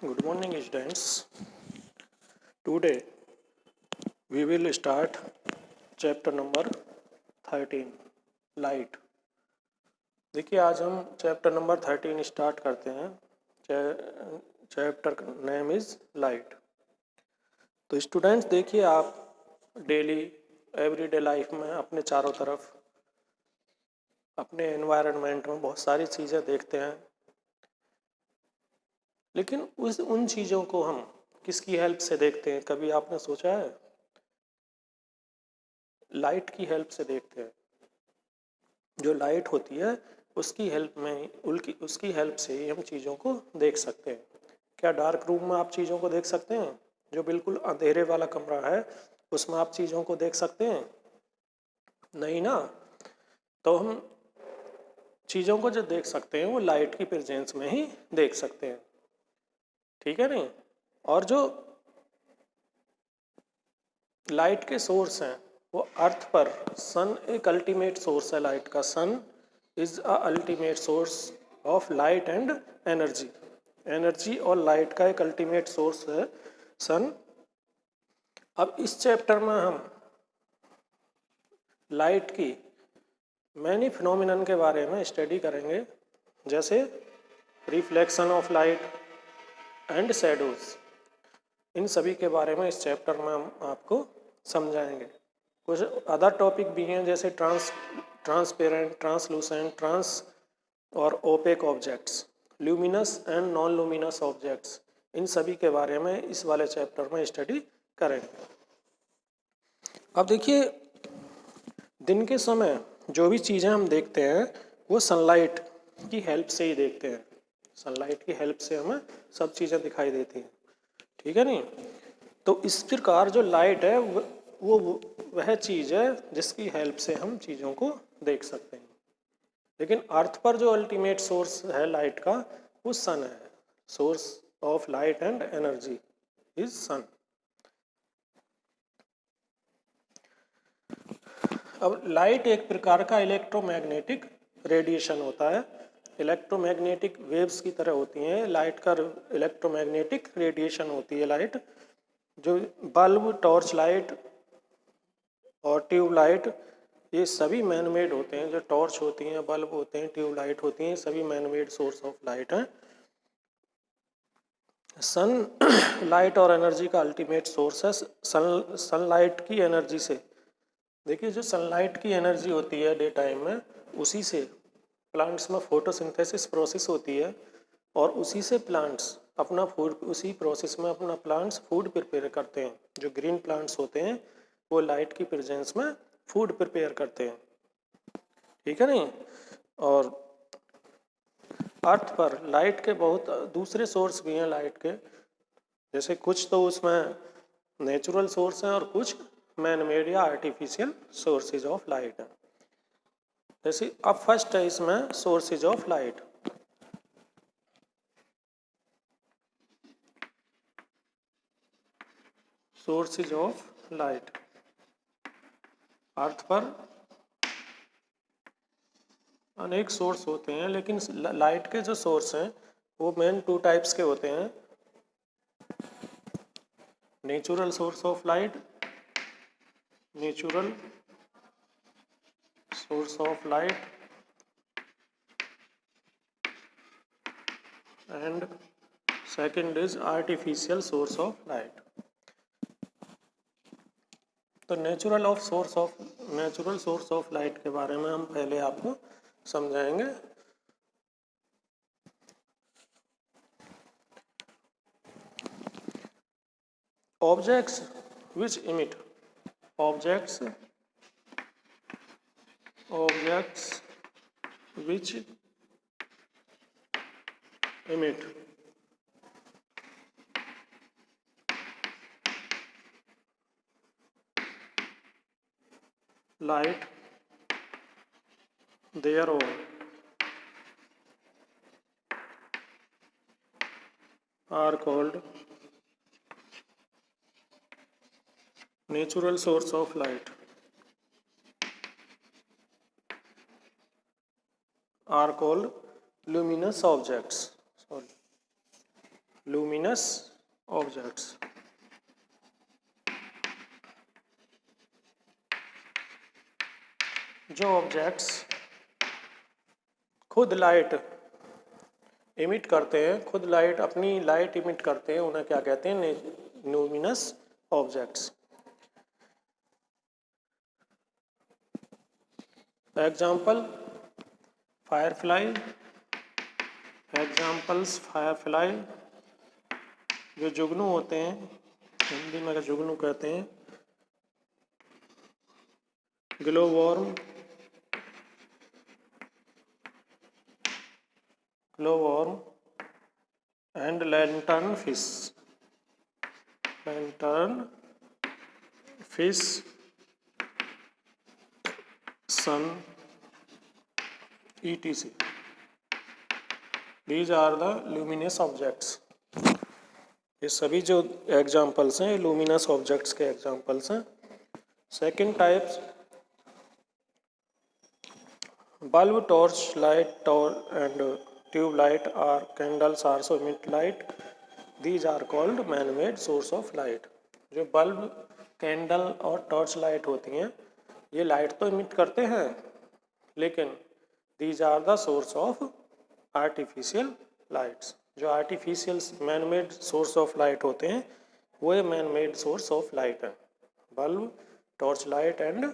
Good morning, students. Today we will start chapter number 13 light. देखिए आज हम chapter number 13 start करते हैं। Chapter name is light. तो स्टूडेंट्स देखिए, आप डेली एवरीडे लाइफ में अपने चारों तरफ अपने एनवायरनमेंट में बहुत सारी चीज़ें देखते हैं, लेकिन उन चीज़ों को हम किसकी हेल्प से देखते हैं? कभी आपने सोचा है? लाइट की हेल्प से देखते हैं। जो लाइट होती है उसकी हेल्प से ही हम चीज़ों को देख सकते हैं। क्या डार्क रूम में आप चीज़ों को देख सकते हैं? जो बिल्कुल अंधेरे वाला कमरा है उसमें आप चीज़ों को देख सकते हैं? नहीं ना। तो हम चीज़ों को जो देख सकते हैं वो लाइट की प्रेजेंस में ही देख सकते हैं, ठीक है नहीं? और जो लाइट के सोर्स हैं वो अर्थ पर सन एक अल्टीमेट सोर्स है लाइट का। Sun is a ultimate source of light and energy. Energy और लाइट का एक अल्टीमेट सोर्स है सन। अब इस चैप्टर में हम लाइट की मैनी फिनोमिनन के बारे में स्टडी करेंगे, जैसे reflection of light and shadows. इन सभी के बारे में इस चैप्टर में हम आपको समझाएंगे। कुछ अदर टॉपिक भी हैं, जैसे ट्रांसपेरेंट, ट्रांसलूसेंट, ट्रांस और opaque objects, luminous and non luminous objects. इन सभी के बारे में इस वाले चैप्टर में स्टडी करेंगे। अब देखिए, दिन के समय जो भी चीज़ें हम देखते हैं वो सनलाइट की हेल्प से ही देखते हैं। सनलाइट की हेल्प से हमें सब चीज़ें दिखाई देती हैं, ठीक है नहीं? तो इस प्रकार जो लाइट है वो वह चीज़ है जिसकी हेल्प से हम चीज़ों को देख सकते हैं। लेकिन अर्थ पर जो अल्टीमेट सोर्स है लाइट का वो सन है। Source of light and energy is sun. अब लाइट एक प्रकार का इलेक्ट्रोमैग्नेटिक रेडिएशन होता है। इलेक्ट्रोमैग्नेटिक वेव्स की तरह होती हैं लाइट का। इलेक्ट्रोमैग्नेटिक रेडिएशन होती है लाइट। जो बल्ब, टॉर्च लाइट और ट्यूब लाइट, ये सभी मैनमेड होते हैं। जो टॉर्च होती हैं, बल्ब होते हैं, ट्यूब लाइट होती हैं, सभी मैनमेड सोर्स ऑफ लाइट हैं। सन लाइट और एनर्जी का अल्टीमेट सोर्स है। सनलाइट की एनर्जी से, देखिए जो सनलाइट की एनर्जी होती है डे टाइम में, उसी से प्लांट्स में फोटोसिंथेसिस प्रोसेस होती है और उसी से प्लांट्स अपना फूड, उसी प्रोसेस में अपना प्लांट्स फूड प्रिपेयर करते हैं। जो ग्रीन प्लांट्स होते हैं वो लाइट की प्रेजेंस में फूड प्रिपेयर करते हैं, ठीक है नहीं? और अर्थ पर लाइट के बहुत दूसरे सोर्स भी हैं लाइट के, जैसे कुछ तो उसमें नेचुरल सोर्स हैं और कुछ मैन मेड या आर्टिफिशियल सोर्सेज ऑफ लाइट हैं। जैसे अब फर्स्ट है इसमें sources of light. Sources of light. Earth पर अनेक सोर्स होते हैं, लेकिन लाइट के जो सोर्स हैं वो मेन टू टाइप्स के होते हैं। Natural source of light, natural source of light and second is artificial source of light. तो नेचुरल सोर्स ऑफ लाइट के बारे में हम पहले आपको समझाएंगे। Objects which emit, objects which emit light their own are called natural source of light, are called luminous objects. Sorry, luminous objects. जो objects खुद लाइट इमिट करते हैं, खुद लाइट अपनी लाइट इमिट करते हैं, उन्हें क्या कहते हैं? Luminous objects. Example firefly, examples firefly, जो जुगनू होते हैं, हिंदी में जुगनू कहते हैं, glow worm, and lantern fish, sun, etc. These are the luminous objects. ये सभी जो एग्जाम्पल्स हैं लूमिनस ऑब्जेक्ट्स के एग्जाम्पल्स हैं। Second types, bulb, torch light and tube light are candles also emit light. These are called man-made source of light. जो bulb, candle और torch light होती हैं, ये लाइट तो इमिट करते हैं, लेकिन these are the source of artificial lights. जो artificial man made source of light होते हैं वो man made source of light है, bulb, torch light and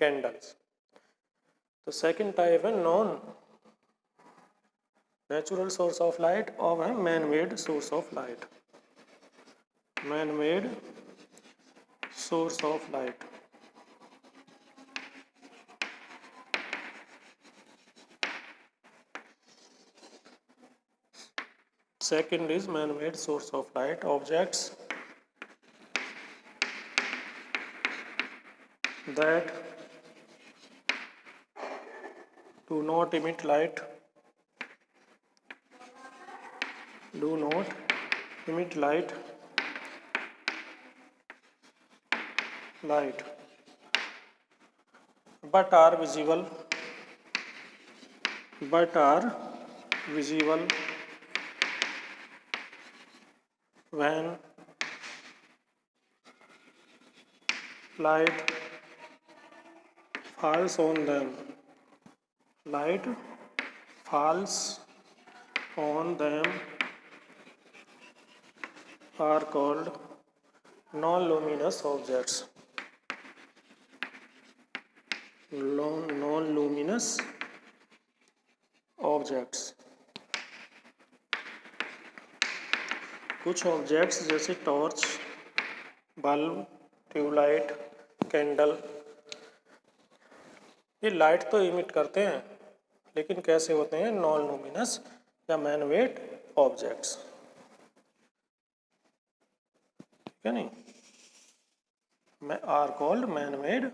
candles. तो सेकंड टाइप है non natural source of light और है man made source of light. Man made source of light, second is man-made source of light, objects that do not emit light, but are visible when light falls on them. Light falls on them are called non-luminous objects. Non-luminous objects. कुछ objects जैसे torch, bulb, tubelight, candle, ये light तो emit करते हैं, लेकिन कैसे होते हैं? नॉन लूमिनस या मैन मेड ऑब्जेक्ट्स, ठीक है नहीं, are called man made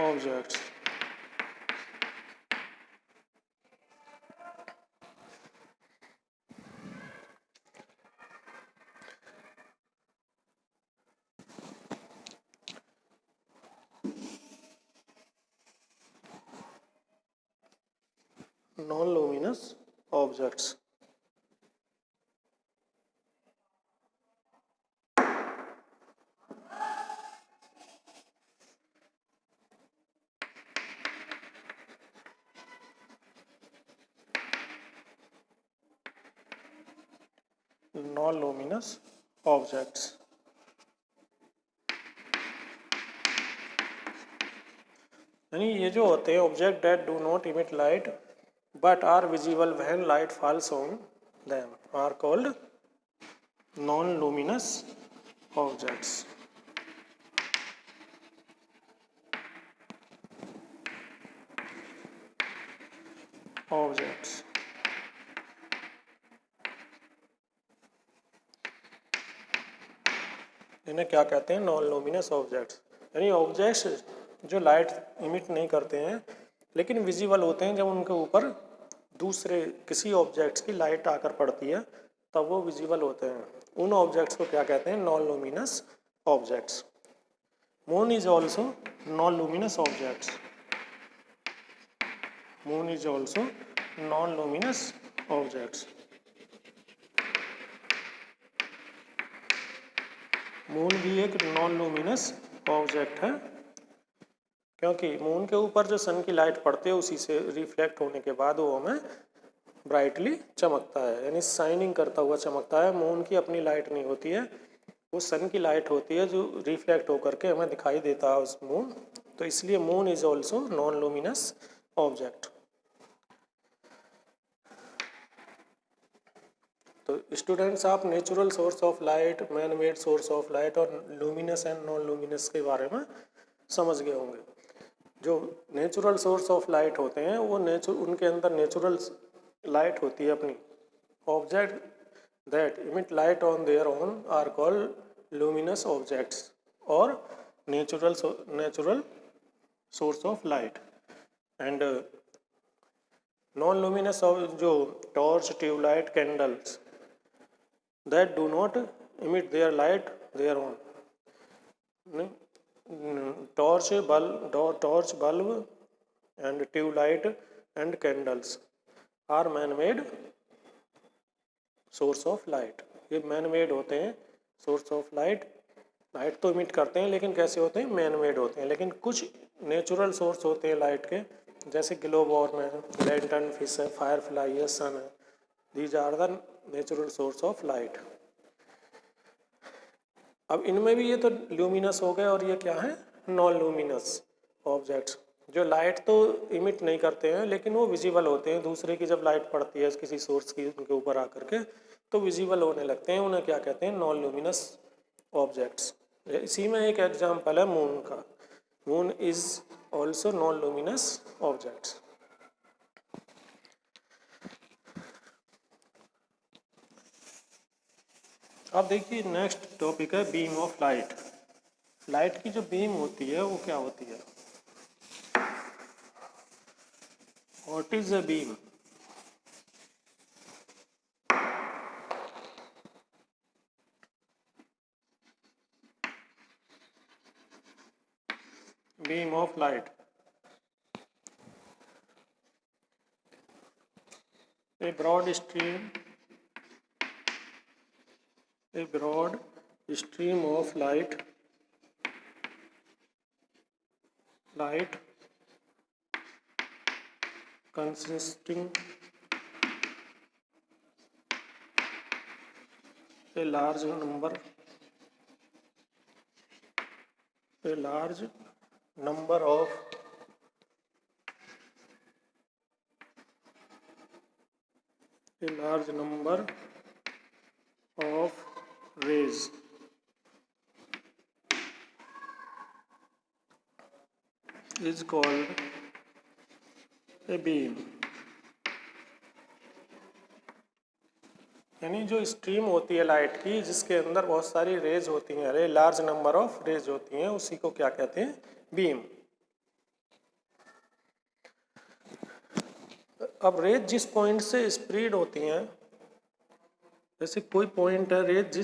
objects. non-luminous objects, non-luminous objects, यानी ये जो होते हैं object that do not emit light but are visible when light falls on them are called non luminous objects. इन्हें क्या कहते हैं? नॉन लूमिनस ऑब्जेक्ट्स, यानी ऑब्जेक्ट्स जो लाइट इमिट नहीं करते हैं लेकिन विजिबल होते हैं। जब उनके ऊपर दूसरे किसी ऑब्जेक्ट्स की लाइट आकर पड़ती है तब वो विजिबल होते हैं। उन ऑब्जेक्ट्स को क्या कहते हैं? Non luminous objects. Moon is also non luminous objects. Moon is also non luminous objects. Moon भी एक नॉन लूमिनस ऑब्जेक्ट है, क्योंकि मून के ऊपर जो सन की लाइट पड़ती है उसी से रिफ्लेक्ट होने के बाद वो हमें ब्राइटली चमकता है, यानी शाइनिंग करता हुआ चमकता है। मून की अपनी लाइट नहीं होती है, वो सन की लाइट होती है जो रिफ्लेक्ट होकर के हमें दिखाई देता है उस मून। तो इसलिए moon is also non luminous object. तो स्टूडेंट्स, आप natural source of light, man made source of light और लूमिनस एंड नॉन लूमिनस के बारे में समझ गए होंगे। जो नेचुरल सोर्स ऑफ लाइट होते हैं वो उनके अंदर नेचुरल लाइट होती है अपनी। Object that emit light on their own are called luminous objects और natural source of light. And non luminous जो torch, tubelight, candles that do not emit their light their own. Torch, bulb and tube light and candles are man-made source of light. ये man-made होते हैं source of light। Light तो emit करते हैं लेकिन कैसे होते हैं? man-made होते हैं। लेकिन कुछ नेचुरल सोर्स होते हैं लाइट के, जैसे ग्लोब वॉर्म है, लैंटर्न फिश है, फायर फ्लाई है, सन है। These are the natural source of light. अब इनमें भी ये तो ल्यूमिनस हो गए और ये क्या है? नॉन ल्यूमिनस ऑब्जेक्ट्स, जो लाइट तो इमिट नहीं करते हैं लेकिन वो विजिबल होते हैं। दूसरे की जब लाइट पड़ती है किसी सोर्स की उनके ऊपर आकर के तो विजिबल होने लगते हैं, उन्हें क्या कहते हैं? Non luminous objects. इसी में एक एग्जाम्पल है मून का। Moon is also non luminous objects. अब देखिए नेक्स्ट टॉपिक है बीम ऑफ लाइट। लाइट की जो बीम होती है वो क्या होती है? What is a beam? Beam of light, a broad stream of light consisting a large number of rays is called a beam। यानी जो स्ट्रीम होती है लाइट की जिसके अंदर बहुत सारी रेज होती हैं, अरे लार्ज नंबर ऑफ रेज होती हैं, उसी को क्या कहते हैं? बीम। अब रेज जिस पॉइंट से स्प्रेड होती हैं, जैसे कोई पॉइंट है, रेज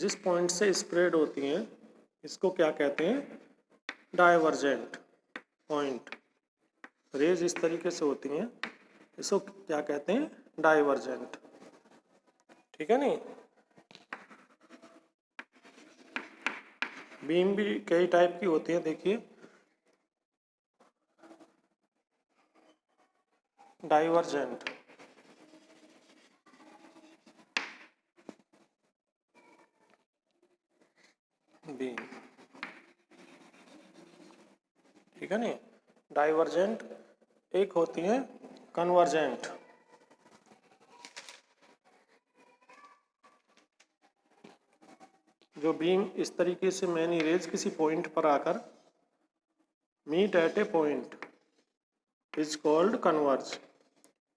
जिस पॉइंट से स्प्रेड होती हैं इसको क्या कहते हैं? Divergent point. रेज इस तरीके से होती हैं, इसको क्या कहते हैं? डाइवर्जेंट। ठीक है नहीं? बीम भी कई टाइप की होती है, देखिए। डाइवर्जेंट बीम, ठीक है नहीं? डाइवर्जेंट। एक होती है कन्वर्जेंट। जो बीम इस तरीके से मैनी रेज किसी पॉइंट पर आकर meet at a point is called converge.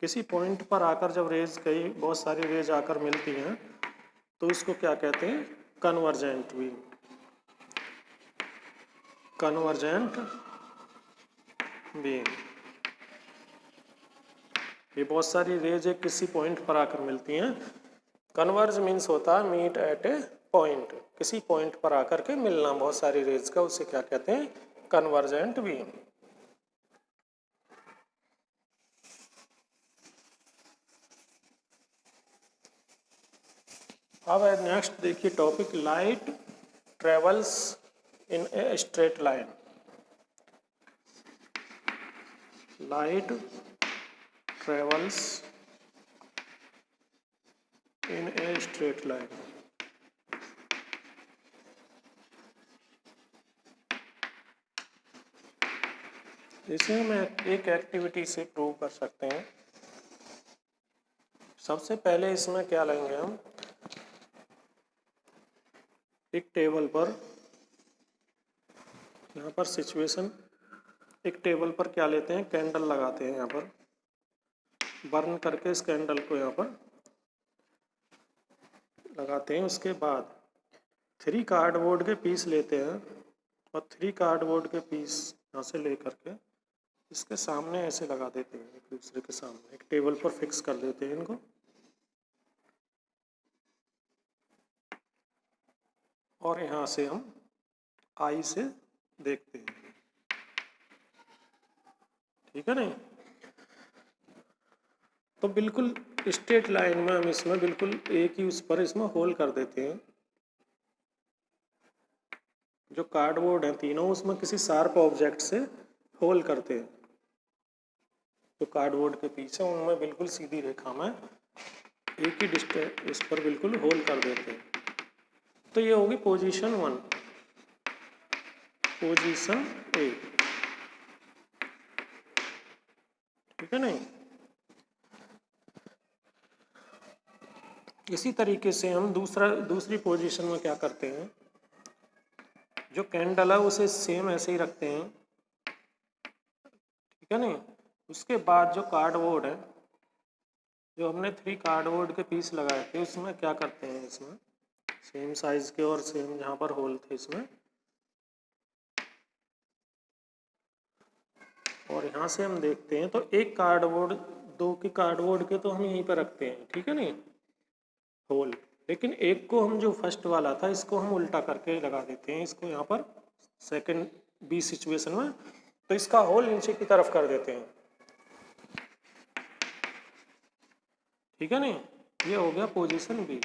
किसी पॉइंट पर आकर जब रेज कई बहुत सारी रेज आकर मिलती हैं तो इसको क्या कहते हैं? Convergent beam. Convergent beam. ये बहुत सारी रेज एक किसी पॉइंट पर आकर मिलती हैं। कन्वर्ज मीन्स होता है मीट एट ए पॉइंट, किसी पॉइंट पर आकर के मिलना बहुत सारी रेज का, उसे क्या कहते हैं? Convergent beam. अब नेक्स्ट देखिए topic, light travels in a straight line. Light travels in a straight line. इसे हम एक एक्टिविटी से प्रूव कर सकते हैं। सबसे पहले इसमें क्या लेंगे हम, एक टेबल पर, यहाँ पर सिचुएशन, एक टेबल पर क्या लेते हैं, कैंडल लगाते हैं, यहाँ पर बर्न करके इस कैंडल को यहाँ पर लगाते हैं। उसके बाद 3 कार्डबोर्ड के पीस लेते हैं और 3 कार्डबोर्ड के पीस यहाँ से ले करके इसके सामने ऐसे लगा देते हैं, एक दूसरे के सामने एक टेबल पर फिक्स कर देते हैं इनको। और यहाँ से हम आई से देखते हैं, ठीक है नहीं। तो बिल्कुल स्ट्रेट लाइन में हम इसमें बिल्कुल एक ही उस पर इसमें होल कर देते हैं। जो कार्डबोर्ड है तीनों, उसमें किसी शार्प ऑब्जेक्ट से होल करते हैं। जो कार्डबोर्ड के पीछे उनमें बिल्कुल सीधी रेखा में एक ही डिस्टेंस इस पर बिल्कुल होल कर देते हैं। तो ये होगी पोजीशन 1, पोजीशन ए, ठीक है नहीं। इसी तरीके से हम दूसरी पोजीशन में क्या करते हैं, जो कैंडल है उसे सेम ऐसे ही रखते हैं, ठीक है नहीं। उसके बाद जो कार्डबोर्ड है, जो हमने 3 कार्डबोर्ड के पीस लगाए थे, उसमें क्या करते हैं, इसमें सेम साइज के और सेम जहाँ पर होल थे इसमें, और यहाँ से हम देखते हैं तो एक कार्डबोर्ड, 2 के कार्डबोर्ड के तो हम यहीं पर रखते हैं, ठीक है नहीं, होल। लेकिन एक को हम जो फर्स्ट वाला था इसको हम उल्टा करके लगा देते हैं, इसको यहाँ पर सेकंड बी सिचुएशन में, तो इसका होल नीचे की तरफ कर देते हैं, ठीक है नहीं। ये हो गया पोजीशन बी।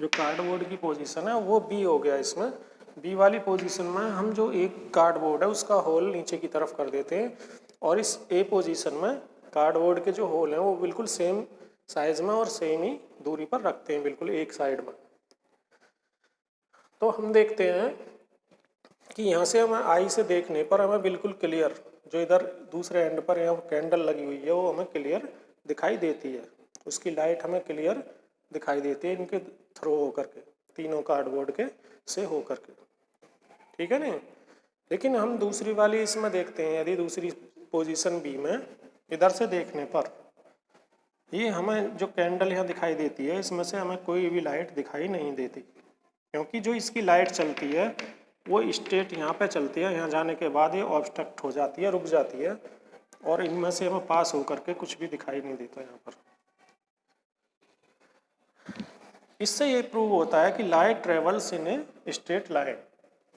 जो कार्डबोर्ड की पोजीशन है वो बी हो गया। इसमें बी वाली पोजीशन में हम जो एक कार्डबोर्ड है उसका होल नीचे की तरफ कर देते हैं, और इस ए पोजीशन में कार्डबोर्ड के जो होल हैं वो बिल्कुल सेम साइज में और सेम ही दूरी पर रखते हैं, बिल्कुल एक साइड में। तो हम देखते हैं कि यहाँ से हमें आई से देखने पर हमें बिल्कुल क्लियर, जो इधर दूसरे एंड पर यहाँ कैंडल लगी हुई है वो हमें क्लियर दिखाई देती है, उसकी लाइट हमें क्लियर दिखाई देती है इनके थ्रू होकर के, तीनों कार्डबोर्ड के से होकर के, ठीक है नहीं। लेकिन हम दूसरी वाली इसमें देखते हैं, यदि दूसरी पोजीशन बी में इधर से देखने पर ये हमें जो कैंडल यहाँ दिखाई देती है इसमें से हमें कोई भी लाइट दिखाई नहीं देती, क्योंकि जो इसकी लाइट चलती है वो स्ट्रेट यहाँ पे चलती है, यहाँ जाने के बाद ये ऑब्स्ट्रक्ट हो जाती है, रुक जाती है, और इनमें से हमें पास होकर के कुछ भी दिखाई नहीं देता यहाँ पर। इससे ये प्रूव होता है कि light travels in a straight line.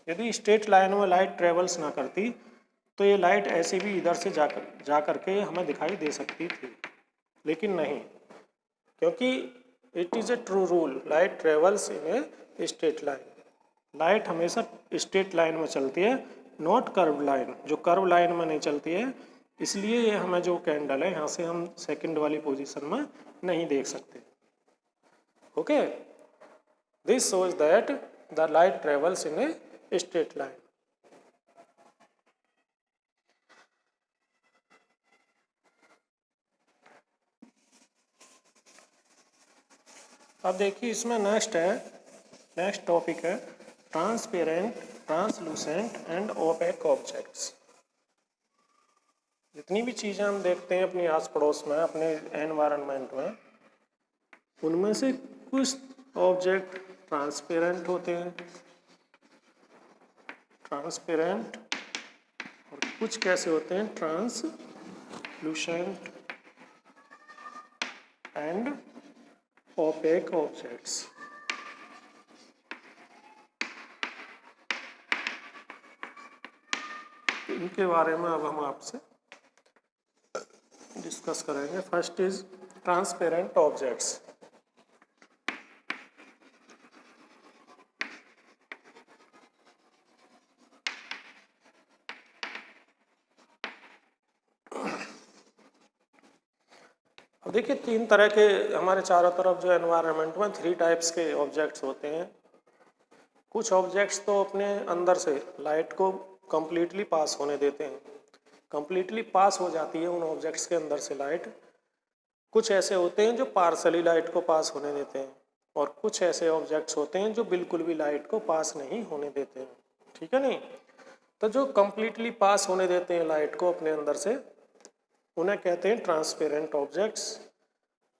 यदि स्ट्रेट लाइन में लाइट ट्रेवल्स ना करती तो ये लाइट ऐसे भी इधर से जा करके हमें दिखाई दे सकती थी, लेकिन नहीं, क्योंकि it is a true rule, light travels in a straight line. Light हमेशा स्ट्रेट लाइन में चलती है, नॉट कर्व लाइन, जो कर्व लाइन में नहीं चलती है। इसलिए ये हमें जो कैंडल है यहाँ से हम सेकंड वाली पोजीशन में नहीं देख सकते। Okay, this shows that the light travels in a straight line. अब देखिए इसमें नेक्स्ट टॉपिक है transparent, translucent and opaque objects. जितनी भी चीज़ें हम देखते हैं अपनी आस पड़ोस में, अपने एनवायरनमेंट में, उनमें से कुछ ऑब्जेक्ट ट्रांसपेरेंट होते हैं, ट्रांसपेरेंट, और कुछ कैसे होते हैं, ट्रांसलूसेंट एंड ओपेक ऑब्जेक्ट्स। इनके बारे में अब हम आपसे डिस्कस करेंगे। First is transparent objects. अब देखिए तीन तरह के हमारे चारों तरफ जो एनवायरनमेंट में थ्री टाइप्स के ऑब्जेक्ट्स होते हैं। कुछ ऑब्जेक्ट्स तो अपने अंदर से लाइट को कंप्लीटली पास होने देते हैं, कंप्लीटली पास हो जाती है उन ऑब्जेक्ट्स के अंदर से लाइट। कुछ ऐसे होते हैं जो पार्सली लाइट को पास होने देते हैं, और कुछ ऐसे ऑब्जेक्ट्स होते हैं जो बिल्कुल भी लाइट को पास नहीं होने देते हैं। ठीक है नहीं? तो जो कंप्लीटली पास होने देते हैं लाइट को अपने अंदर से, उन्हें कहते हैं ट्रांसपेरेंट ऑब्जेक्ट्स।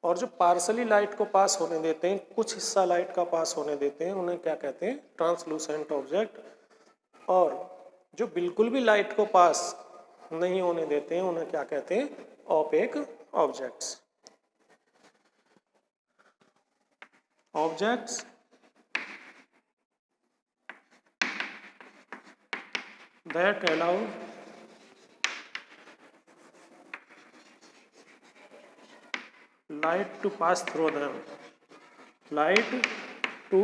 और जो पार्सली लाइट को पास होने देते हैं, कुछ हिस्सा लाइट का पास होने देते हैं, उन्हें क्या कहते हैं? Translucent object. और जो बिल्कुल भी लाइट को पास नहीं होने देते हैं, उन्हें क्या कहते हैं? Opaque objects. Objects that allow light to pass through them, light to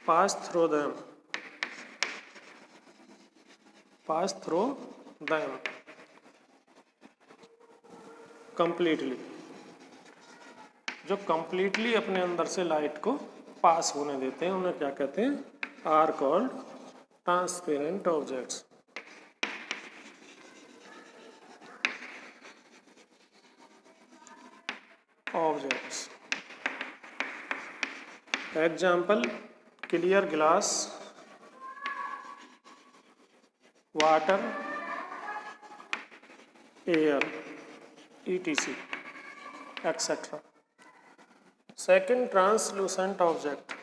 pass through them, pass through them completely। जो completely अपने अंदर से लाइट को पास होने देते हैं, उन्हें क्या कहते हैं? Are called transparent objects. Objects example: clear glass, water, air, etc. etc. Second, translucent object.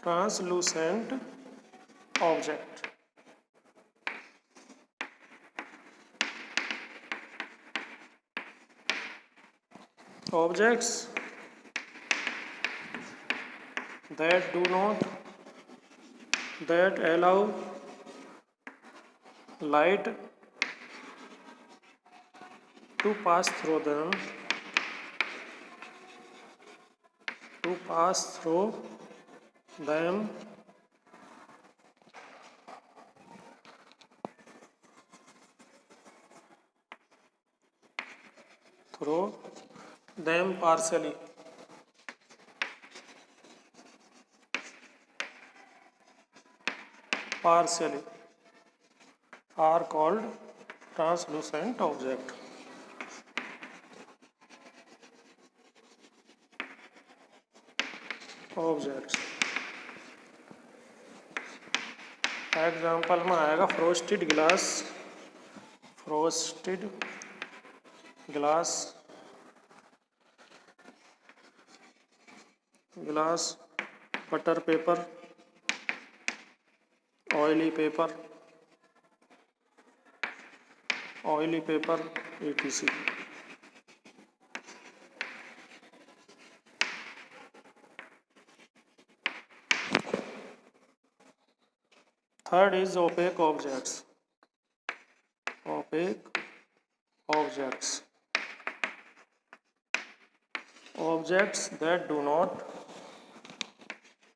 Translucent object. Objects that allow light to pass through them, partially, are called translucent object. Objects example में आएगा frosted glass, glass, butter paper, oily paper etc. Third is opaque objects. Objects that do not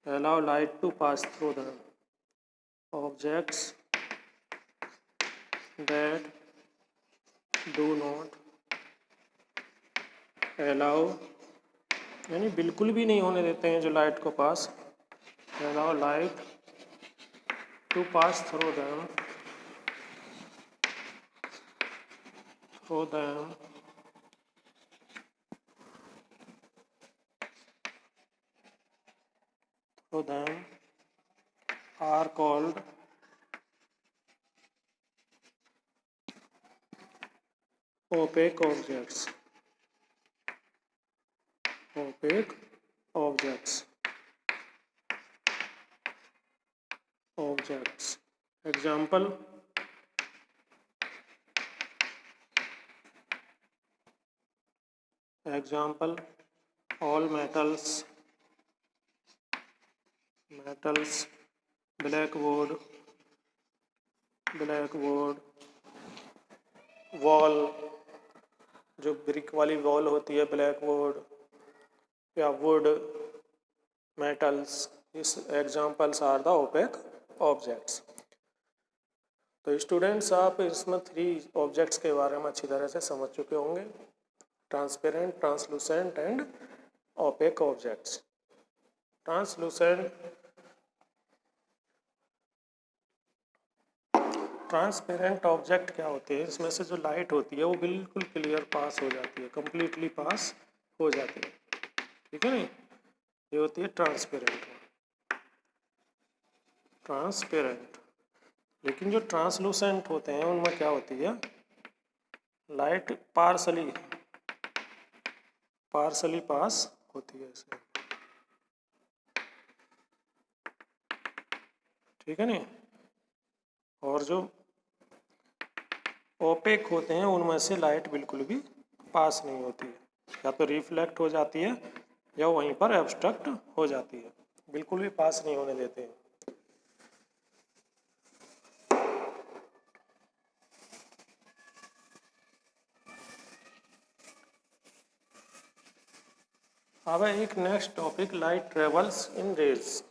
allow light to pass through them. Objects that do not allow, यानी बिल्कुल भी नहीं होने देते हैं जो लाइट को पास, allow light to pass through them, are called opaque objects. Example: all metals, blackboard, wall, जो ब्रिक वाली वॉल होती है, ब्लैक बोर्ड या वुड, मेटल्स, इस examples are the opaque objects. तो स्टूडेंट्स, आप इसमें 3 ऑब्जेक्ट्स के बारे में अच्छी तरह से समझ चुके होंगे, transparent, translucent and opaque objects. Transparent object क्या होते हैं? इसमें से जो लाइट होती है वो बिल्कुल क्लियर पास हो जाती है, कंप्लीटली पास हो जाती है, ठीक है नहीं? ये होती है ट्रांसपेरेंट। लेकिन जो ट्रांसलूसेंट होते हैं उनमें क्या होती है, लाइट पार्सली पास होती है इसमें, ठीक है नहीं? और जो ओपेक होते हैं उनमें से लाइट बिल्कुल भी पास नहीं होती है, या तो रिफ्लेक्ट हो जाती है या वहीं पर एब्स्ट्रक्ट हो जाती है, बिल्कुल भी पास नहीं होने देते हैं। अब एक next topic, light travels in rays.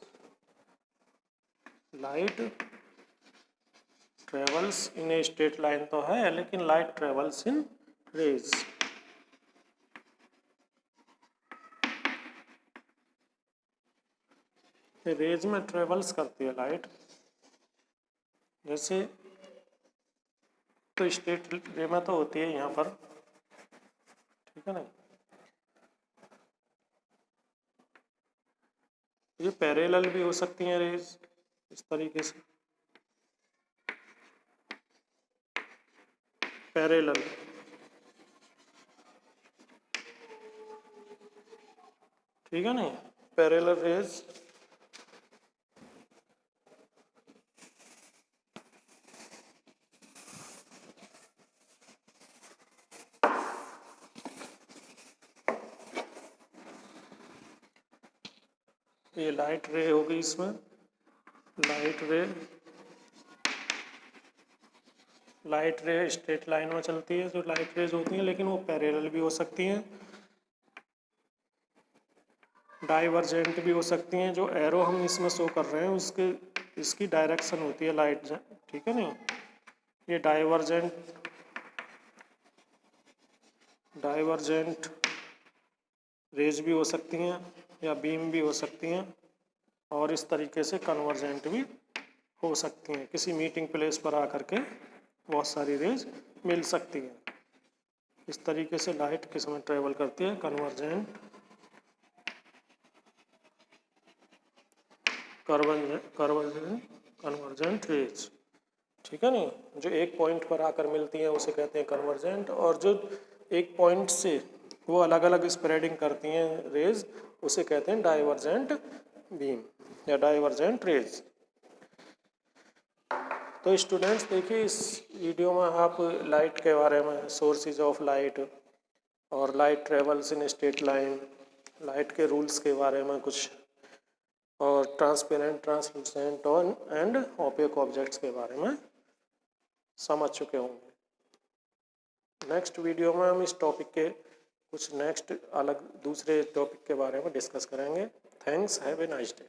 Light travels in a straight line तो है, लेकिन light travels in rays. Rays में ट्रेवल्स करती है लाइट, जैसे तो स्ट्रेट रे में तो होती है यहाँ पर, ठीक है ना? ये पैरेलल भी हो सकती हैं रेज इस तरीके से, पैरेलल, ठीक है ना? पैरेलल रेज ये लाइट रे होगी, इसमें लाइट रे स्ट्रेट लाइन में चलती है जो लाइट रेज होती हैं, लेकिन वो पैरेलल भी हो सकती हैं, डाइवर्जेंट भी हो सकती हैं। जो एरो हम इसमें शो कर रहे हैं उसके इसकी डायरेक्शन होती है लाइट, ठीक है नहीं? ये डाइवर्जेंट रेज भी हो सकती हैं या बीम भी हो सकती हैं, और इस तरीके से कन्वर्जेंट भी हो सकती हैं। किसी मीटिंग प्लेस पर आकर के बहुत सारी रेज मिल सकती हैं। इस तरीके से लाइट किस में ट्रेवल करती है, कन्वर्जेंट रेज, ठीक है नहीं? जो एक पॉइंट पर आकर मिलती हैं उसे कहते हैं कन्वर्जेंट, और जो एक पॉइंट से वो अलग अलग स्प्रेडिंग करती हैं रेज उसे कहते हैं डाइवर्जेंट बीम या डाइवर्जेंट रेज। तो स्टूडेंट्स देखिए, इस वीडियो में आप लाइट के बारे में, सोर्सेज ऑफ लाइट और light travels in straight line, light के रूल्स के बारे में कुछ, और transparent, translucent and opaque objects के बारे में समझ चुके होंगे। नेक्स्ट वीडियो में हम इस टॉपिक के कुछ नेक्स्ट अलग दूसरे टॉपिक के बारे में डिस्कस करेंगे। Thanks, have a nice day.